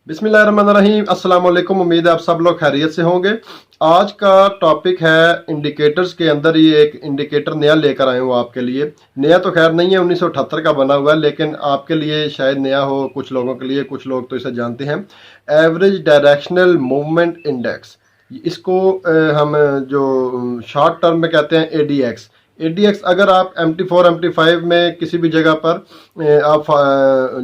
बिस्मिल्लाहिर्रहमानिर्रहीम, अस्सलाम वालेकुम। उम्मीद है आप सब लोग खैरियत से होंगे। आज का टॉपिक है इंडिकेटर्स के अंदर ही एक इंडिकेटर नया लेकर आए हूँ आपके लिए। नया तो खैर नहीं है, 1978 का बना हुआ है, लेकिन आपके लिए शायद नया हो, कुछ लोगों के लिए, कुछ लोग तो इसे जानते हैं। एवरेज डायरेक्शनल मूवमेंट इंडेक्स, इसको हम जो शॉर्ट टर्म में कहते हैं एडीएक्स। एडीएक्स अगर आप MT4 MT5 में किसी भी जगह पर आप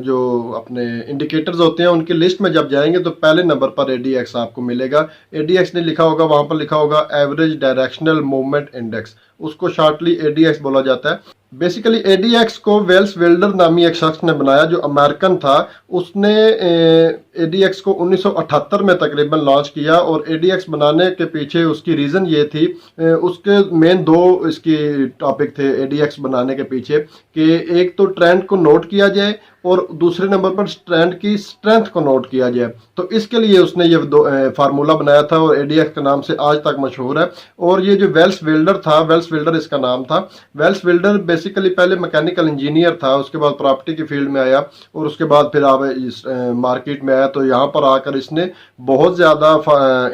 जो अपने इंडिकेटर्स होते हैं उनकी लिस्ट में जब जाएंगे तो पहले नंबर पर एडीएक्स आपको मिलेगा। एडीएक्स ने लिखा होगा, वहां पर लिखा होगा एवरेज डायरेक्शनल मूवमेंट इंडेक्स, उसको शॉर्टली एडीएक्स बोला जाता है। बेसिकली एडीएक्स को वेल्स वेल्डर नामी एक शख्स ने बनाया जो अमेरिकन था। उसने एडीएक्स को 1978 में तकरीबन लॉन्च किया, और एडीएक्स बनाने के पीछे उसकी रीज़न ये थी, उसके मेन दो इसकी टॉपिक थे एडीएक्स बनाने के पीछे, कि एक तो ट्रेंड को नोट किया जाए और दूसरे नंबर पर ट्रेंड की स्ट्रेंथ को नोट किया जाए। तो इसके लिए उसने ये दो फार्मूला बनाया था, और एडीएक्स के नाम से आज तक मशहूर है। और ये जो वेल्स वेल्डर था, वेल्स वेल्डर इसका नाम था। वेल्स वेल्डर बेसिकली पहले मैकेनिकल इंजीनियर था, उसके बाद प्रॉपर्टी की फील्ड में आया, और उसके बाद फिर आप इस मार्केट में आया। तो यहाँ पर आकर इसने बहुत ज़्यादा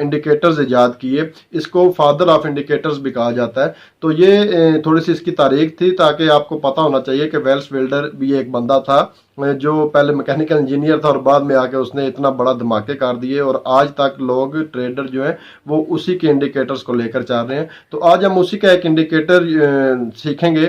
इंडिकेटर्स ईजाद किए। इसको फादर ऑफ इंडिकेटर्स भी कहा जाता है। तो ये थोड़ी सी इसकी तारीख थी, ताकि आपको पता होना चाहिए कि वेल्स वेल्डर भी एक बंदा था जो पहले मैकेनिकल इंजीनियर था, और बाद में आके उसने इतना बड़ा धमाके कर दिए, और आज तक लोग ट्रेडर जो हैं वो उसी के इंडिकेटर्स को लेकर चल रहे हैं। तो आज हम उसी का एक इंडिकेटर सीखेंगे,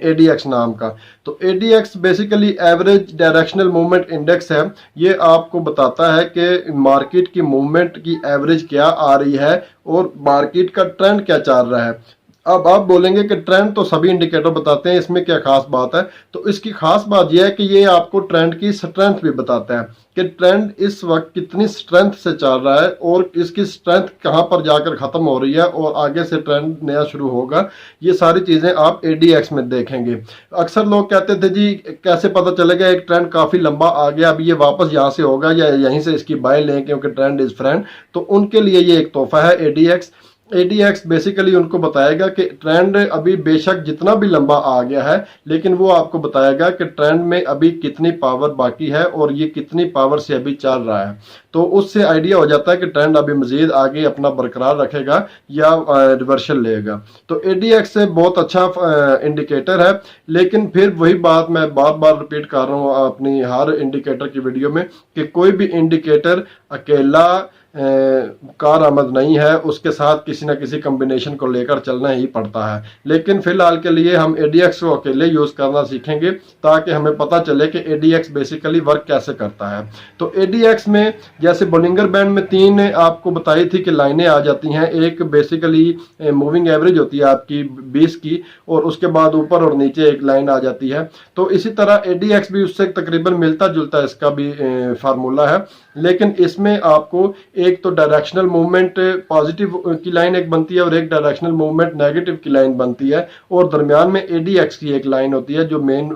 एडीएक्स नाम का। तो ADX basically average directional movement index है। ये आपको बताता है कि मार्केट की मूवमेंट की एवरेज क्या आ रही है और मार्केट का ट्रेंड क्या चल रहा है। अब आप बोलेंगे कि ट्रेंड तो सभी इंडिकेटर बताते हैं, इसमें क्या खास बात है। तो इसकी खास बात यह है कि ये आपको ट्रेंड की स्ट्रेंथ भी बताता है कि ट्रेंड इस वक्त कितनी स्ट्रेंथ से चल रहा है, और इसकी स्ट्रेंथ कहां पर जाकर खत्म हो रही है, और आगे से ट्रेंड नया शुरू होगा। ये सारी चीजें आप एडीएक्स में देखेंगे। अक्सर लोग कहते थे जी कैसे पता चलेगा एक ट्रेंड काफी लंबा आ गया, अब ये वापस यहाँ से होगा या यहीं से इसकी बाय लें क्योंकि ट्रेंड इज फ्रेंड। तो उनके लिए ये एक तोहफा है एडीएक्स। एडीएक्स बेसिकली उनको बताएगा कि ट्रेंड अभी बेशक जितना भी लंबा आ गया है, लेकिन वो आपको बताएगा कि ट्रेंड में अभी कितनी पावर बाकी है और ये कितनी पावर से अभी चल रहा है। तो उससे आइडिया हो जाता है कि ट्रेंड अभी मजीद आगे अपना बरकरार रखेगा या रिवर्सल लेगा। तो एडीएक्स से बहुत अच्छा इंडिकेटर है। लेकिन फिर वही बात मैं बार बार रिपीट कर रहा हूँ अपनी हर इंडिकेटर की वीडियो में, कि कोई भी इंडिकेटर अकेला कारआमद नहीं है, उसके साथ किसी ना किसी कम्बिनेशन को लेकर चलना ही पड़ता है। लेकिन फिलहाल के लिए हम एडीएक्स को अकेले यूज करना सीखेंगे, ताकि हमें पता चले कि एडीएक्स बेसिकली वर्क कैसे करता है। तो एडीएक्स में जैसे बोलिंगर बैंड में तीन आपको बताई थी कि लाइनें आ जाती हैं। एक बेसिकली मूविंग एवरेज होती है आपकी 20 की, और उसके बाद ऊपर और नीचे एक लाइन आ जाती है। तो इसी तरह एडीएक्स भी उससे तकरीबन मिलता जुलता इसका भी फार्मूला है। लेकिन इसमें आपको एक तो डायरेक्शनल मूवमेंट पॉजिटिव की लाइन एक बनती है, और एक डायरेक्शनल मूवमेंट नेगेटिव की लाइन बनती है, और दरमियान में एडीएक्स की एक लाइन होती है जो मेन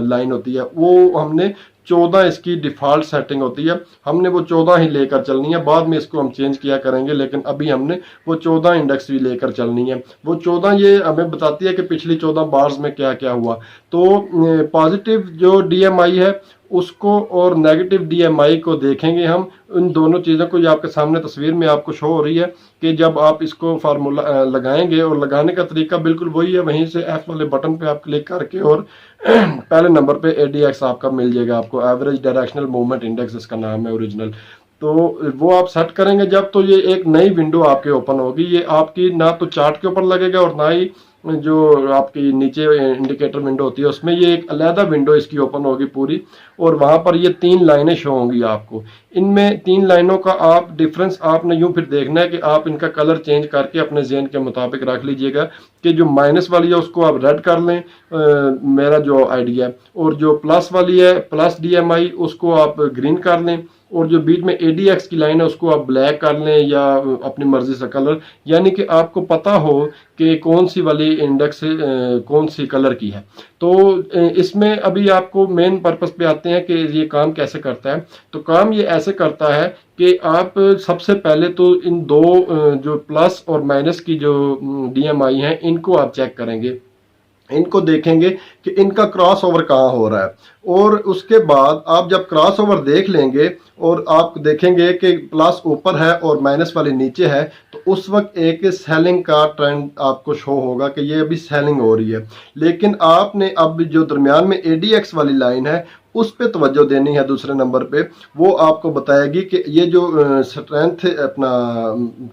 लाइन होती है। वो हमने 14 इसकी डिफॉल्ट सेटिंग होती है, हमने वो 14 ही लेकर चलनी है। बाद में इसको हम चेंज किया करेंगे, लेकिन अभी हमने वो 14 इंडेक्स भी लेकर चलनी है। वो 14 ये हमें बताती है कि पिछली 14 बार्स में क्या क्या हुआ। तो पॉजिटिव जो डीएमआई है उसको और नेगेटिव डीएमआई को देखेंगे हम। उन दोनों चीज़ों को, ये आपके सामने तस्वीर में आपको शो हो रही है कि जब आप इसको फार्मूला लगाएंगे, और लगाने का तरीका बिल्कुल वही है, वहीं से एफ वाले बटन पे आप क्लिक करके और पहले नंबर पे एडीएक्स आपका मिल जाएगा, आपको एवरेज डायरेक्शनल मूवमेंट इंडेक्स इसका नाम है ओरिजिनल। तो वो आप सेट करेंगे जब, तो ये एक नई विंडो आपके ओपन होगी। ये आपकी ना तो चार्ट के ऊपर लगेगा, और ना ही जो आपकी नीचे इंडिकेटर विंडो होती है उसमें, ये एक अलहदा विंडो इसकी ओपन होगी पूरी, और वहां पर ये तीन लाइनें शो होंगी आपको। इनमें तीन लाइनों का आप डिफरेंस आपने यूं फिर देखना है कि आप इनका कलर चेंज करके अपने ज़हन के मुताबिक रख लीजिएगा, कि जो माइनस वाली है उसको आप रेड कर लें, मेरा जो आइडिया है, और जो प्लस वाली है प्लस डीएमआई उसको आप ग्रीन कर लें, और जो बीच में एडीएक्स की लाइन है उसको आप ब्लैक कर लें या अपनी मर्जी से कलर, यानी कि आपको पता हो कि कौन सी वाली इंडेक्स कौन सी कलर की है। तो इसमें अभी आपको मेन पर्पस पे आते हैं कि ये काम कैसे करता है। तो काम ये ऐसे करता है कि आप सबसे पहले तो इन दो जो प्लस और माइनस की जो डीएमआई हैं इनको आप चेक करेंगे। इनको देखेंगे कि इनका क्रॉस ओवर कहाँ हो रहा है, और उसके बाद आप जब क्रॉस ओवर देख लेंगे और आप देखेंगे कि प्लस ऊपर है और माइनस वाली नीचे है, तो उस वक्त एक सेलिंग का ट्रेंड आपको शो होगा कि ये अभी सेलिंग हो रही है। लेकिन आपने अब जो दरमियान में एडीएक्स वाली लाइन है उस पे तवज्जो देनी है। दूसरे नंबर पे वो आपको बताएगी कि ये जो स्ट्रेंथ अपना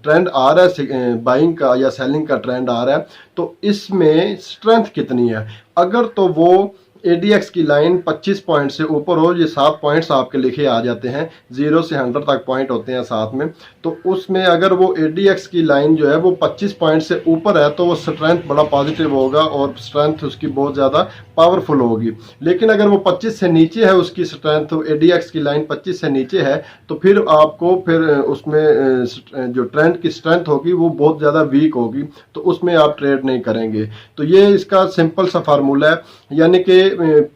ट्रेंड आ रहा है बाइंग का या सेलिंग का ट्रेंड आ रहा है, तो इसमें स्ट्रेंथ कितनी है। अगर तो वो एडीएक्स की लाइन 25 पॉइंट से ऊपर हो, ये 7 पॉइंट्स आपके लिखे आ जाते हैं, 0 से 100 तक पॉइंट होते हैं साथ में, तो उसमें अगर वो एडीएक्स की लाइन जो है वो 25 पॉइंट से ऊपर है तो वो स्ट्रेंथ बड़ा पॉजिटिव होगा और स्ट्रेंथ उसकी बहुत ज़्यादा पावरफुल होगी। लेकिन अगर वो 25 से नीचे है उसकी स्ट्रेंथ, तो एडीएक्स की लाइन 25 से नीचे है, तो फिर आपको फिर उसमें जो ट्रेंड की स्ट्रेंथ होगी वो बहुत ज़्यादा वीक होगी, तो उसमें आप ट्रेड नहीं करेंगे। तो ये इसका सिंपल सा फार्मूला है, यानी कि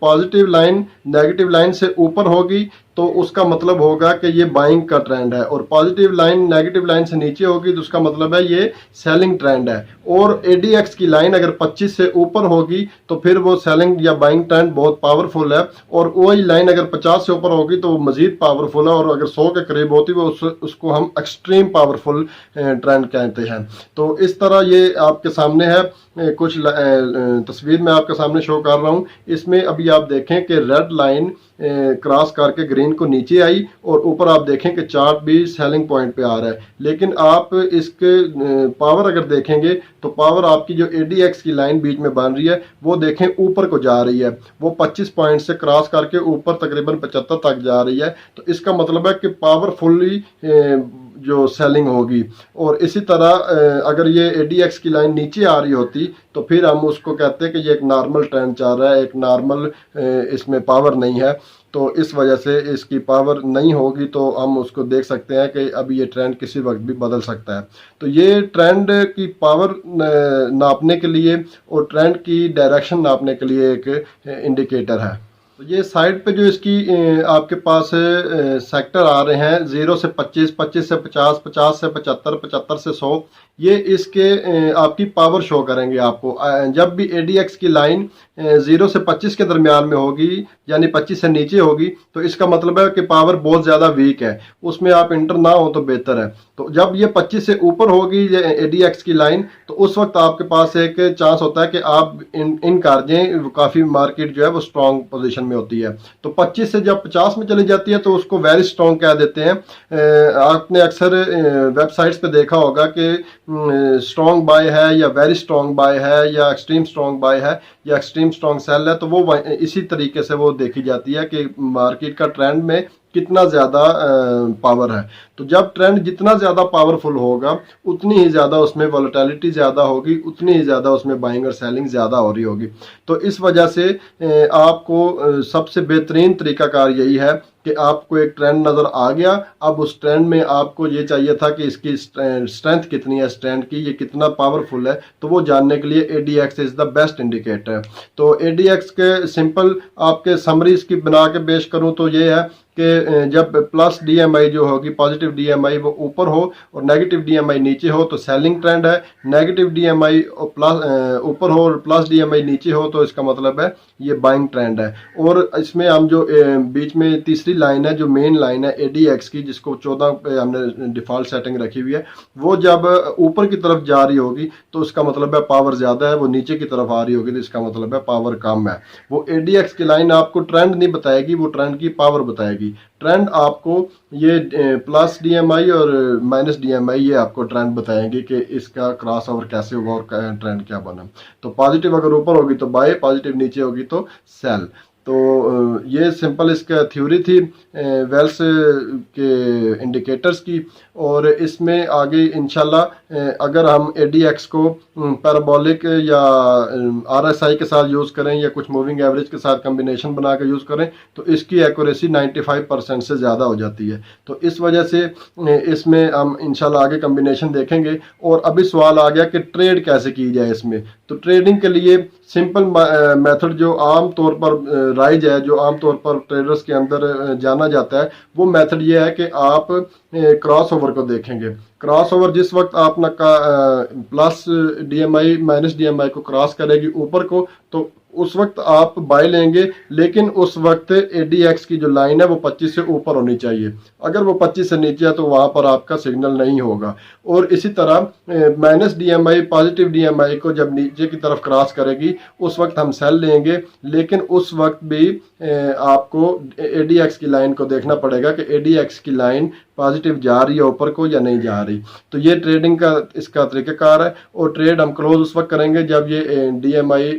पॉजिटिव लाइन नेगेटिव लाइन से ऊपर होगी तो उसका मतलब होगा कि ये बाइंग का ट्रेंड है, और पॉजिटिव लाइन नेगेटिव लाइन से नीचे होगी तो उसका मतलब है ये सेलिंग ट्रेंड है। और एडीएक्स की लाइन अगर 25 से ऊपर होगी तो फिर वो सेलिंग या बाइंग ट्रेंड बहुत पावरफुल है, और वही लाइन अगर 50 से ऊपर होगी तो वो मजीद पावरफुल है, और अगर 100 के करीब होती है उसको हम एक्सट्रीम पावरफुल ट्रेंड कहते हैं। तो इस तरह ये आपके सामने है, कुछ तस्वीर मैं आपके सामने शो कर रहा हूँ। इसमें अभी आप देखें कि रेड लाइन क्रॉस करके ग्रीन को नीचे आई, और ऊपर आप देखें कि चार्ट भी सेलिंग पॉइंट पे आ रहा है। लेकिन आप इसके पावर अगर देखेंगे तो पावर आपकी जो एडीएक्स की लाइन बीच में बन रही है वो देखें ऊपर को जा रही है, वो 25 पॉइंट से क्रॉस करके ऊपर तकरीबन 75 तक जा रही है। तो इसका मतलब है कि पावरफुली जो सेलिंग होगी। और इसी तरह अगर ये एडीएक्स की लाइन नीचे आ रही होती तो फिर हम उसको कहते हैं कि ये एक नॉर्मल ट्रेंड चल रहा है, एक नॉर्मल इसमें पावर नहीं है। तो इस वजह से इसकी पावर नहीं होगी तो हम उसको देख सकते हैं कि अभी ये ट्रेंड किसी वक्त भी बदल सकता है। तो ये ट्रेंड की पावर नापने के लिए और ट्रेंड की डायरेक्शन नापने के लिए एक इंडिकेटर है। तो ये साइड पे जो इसकी आपके पास सेक्टर आ रहे हैं 0 से 25, 25 से 50, 50 से 75, 75 से 100, ये इसके आपकी पावर शो करेंगे आपको। जब भी एडीएक्स की लाइन 0 से 25 के दरमियान में होगी, यानी 25 से नीचे होगी, तो इसका मतलब है कि पावर बहुत ज़्यादा वीक है, उसमें आप इंटर ना हो तो बेहतर है। तो जब ये 25 से ऊपर होगी एडीएक्स की लाइन, तो उस वक्त आपके पास एक चांस होता है कि आप इन कर दें, काफ़ी मार्केट जो है वो स्ट्रॉन्ग पोजीशन में होती है। तो 25 से जब 50 में चली जाती है तो उसको वेरी स्ट्रॉन्ग कह देते हैं। आपने अक्सर वेबसाइट्स पे देखा होगा कि स्ट्रॉन्ग बाय है या वेरी स्ट्रॉन्ग बाय है या एक्सट्रीम स्ट्रॉन्ग बाय है या एक्सट्रीम स्ट्रॉन्ग सेल है, तो वो इसी तरीके से वो देखी जाती है कि मार्केट का ट्रेंड में कितना ज़्यादा पावर है। तो जब ट्रेंड जितना ज़्यादा पावरफुल होगा उतनी ही ज़्यादा उसमें वॉलेटिलिटी ज़्यादा होगी, उतनी ही ज़्यादा उसमें बाइंग और सेलिंग ज़्यादा हो रही होगी। तो इस वजह से आपको सबसे बेहतरीन तरीकाकार यही है कि आपको एक ट्रेंड नज़र आ गया, अब उस ट्रेंड में आपको ये चाहिए था कि इसकी स्ट्रेंथ कितनी है, स्ट्रेंथ की ये कितना पावरफुल है, तो वो जानने के लिए ADX is the best indicator. तो एडीएक्स के सिंपल आपके समरी इसकी बना के पेश करूँ तो ये है कि जब प्लस डीएमआई जो होगी, पॉजिटिव डीएमआई वो ऊपर हो और नेगेटिव डीएमआई नीचे हो तो सेलिंग ट्रेंड है, नेगेटिव डीएमआई प्लस ऊपर हो और प्लस डीएमआई नीचे हो तो इसका मतलब है ये बाइंग ट्रेंड है। और इसमें हम जो बीच में तीसरी लाइन है जो मेन लाइन है एडीएक्स की, जिसको 14 पे हमने डिफॉल्ट सेटिंग रखी हुई है, वो जब ऊपर की तरफ जा रही होगी तो उसका मतलब है पावर ज़्यादा है, वो नीचे की तरफ आ रही होगी तो इसका मतलब है पावर कम है। वो एडीएक्स की लाइन आपको ट्रेंड नहीं बताएगी, वो ट्रेंड की पावर बताएगी। ट्रेंड आपको ये प्लस डीएमआई और माइनस डीएमआई ये आपको ट्रेंड बताएंगे कि इसका क्रॉस ओवर कैसे होगा और ट्रेंड क्या बना। तो पॉजिटिव अगर ऊपर होगी तो बाय, पॉजिटिव नीचे होगी तो सेल। तो ये सिंपल इसका थ्योरी थी वेल्स के इंडिकेटर्स की। और इसमें आगे इंशाल्लाह अगर हम एडीएक्स को पैराबोलिक या आरएसआई के साथ यूज़ करें या कुछ मूविंग एवरेज के साथ कम्बिनेशन बना के यूज़ करें तो इसकी एक्यूरेसी 95% से ज़्यादा हो जाती है। तो इस वजह से इसमें हम इंशाल्लाह आगे कम्बिनेशन देखेंगे। और अभी सवाल आ गया कि ट्रेड कैसे की जाए इसमें। तो ट्रेडिंग के लिए सिंपल मेथड जो आम तौर पर राइज है, जो आम तौर पर ट्रेडर्स के अंदर जाना जाता है, वो मेथड ये है कि आप क्रॉस ओवर को देखेंगे। क्रॉस ओवर जिस वक्त आप ना का प्लस डीएमआई माइनस डीएमआई को क्रॉस करेगी ऊपर को, तो उस वक्त आप बाय लेंगे, लेकिन उस वक्त एडीएक्स की जो लाइन है वो 25 से ऊपर होनी चाहिए। अगर वो 25 से नीचे है तो वहां पर आपका सिग्नल नहीं होगा। और इसी तरह माइनस डीएमआई पॉजिटिव डीएमआई को जब नीचे की तरफ क्रॉस करेगी उस वक्त हम सेल लेंगे, लेकिन उस वक्त भी आपको एडीएक्स की लाइन को देखना पड़ेगा कि एडीएक्स की लाइन पॉजिटिव जा रही है ऊपर को या नहीं जा रही। तो ये ट्रेडिंग का इसका तरीकाकार है। और ट्रेड हम क्लोज उस वक्त करेंगे जब ये डीएमआई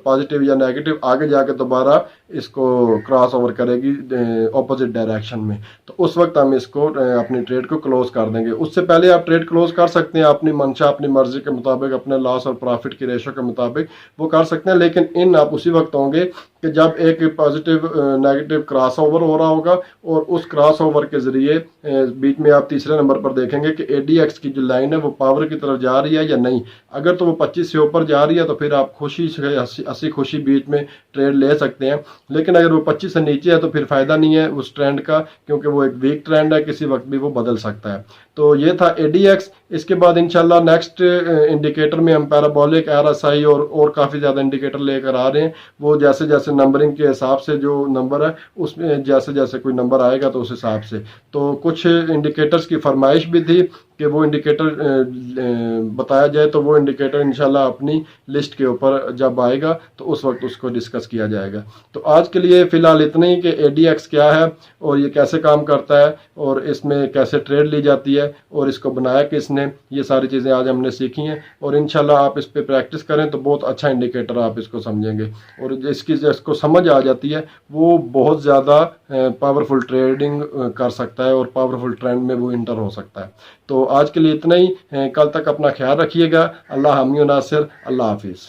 पॉजिटिव या नेगेटिव आगे जाके दोबारा इसको क्रॉस ओवर करेगी ऑपोजिट डायरेक्शन में, तो उस वक्त हम इसको अपनी ट्रेड को क्लोज कर देंगे। उससे पहले आप ट्रेड क्लोज कर सकते हैं अपनी मंशा अपनी मर्जी के मुताबिक, अपने लॉस और प्रॉफिट की रेशो के मुताबिक वो कर सकते हैं, लेकिन इन आप उसी वक्त होंगे कि जब एक पॉजिटिव नेगेटिव क्रॉस ओवर हो रहा होगा और उस क्रॉस ओवर के जरिए बीच में आप तीसरे नंबर पर देखेंगे कि एडीएक्स की जो लाइन है वो पावर की तरफ जा रही है या नहीं। अगर तो वो 25 से ऊपर जा रही है तो फिर आप खुशी से हंसी खुशी बीच में ट्रेड ले सकते हैं, लेकिन अगर वो 25 से नीचे है तो फिर फायदा नहीं है उस ट्रेंड का, क्योंकि वो एक वीक ट्रेंड है, किसी वक्त भी वो बदल सकता है। तो ये था एडीएक्स। इसके बाद इंशाल्लाह नेक्स्ट इंडिकेटर में हम पैराबोलिक आरएसआई और काफ़ी ज़्यादा इंडिकेटर लेकर आ रहे हैं। वो जैसे जैसे नंबरिंग के हिसाब से जो नंबर है उसमें जैसे जैसे कोई नंबर आएगा तो उस हिसाब से, तो कुछ इंडिकेटर्स की फरमाइश भी थी कि वो इंडिकेटर बताया जाए, तो वो इंडिकेटर इंशाल्लाह अपनी लिस्ट के ऊपर जब आएगा तो उस वक्त उसको डिस्कस किया जाएगा। तो आज के लिए फ़िलहाल इतना ही कि एडीएक्स क्या है और ये कैसे काम करता है और इसमें कैसे ट्रेड ली जाती है और इसको बनाया किसने, ये सारी चीज़ें आज हमने सीखी हैं। और इंशाल्लाह आप इस पर प्रैक्टिस करें तो बहुत अच्छा इंडिकेटर आप इसको समझेंगे, और जिसको समझ आ जाती है वो बहुत ज़्यादा पावरफुल ट्रेडिंग कर सकता है और पावरफुल ट्रेंड में वो इंटर हो सकता है। तो आज के लिए इतना ही। कल तक अपना ख्याल रखिएगा। अल्लाह हामी नासिर। अल्लाह हाफिज़।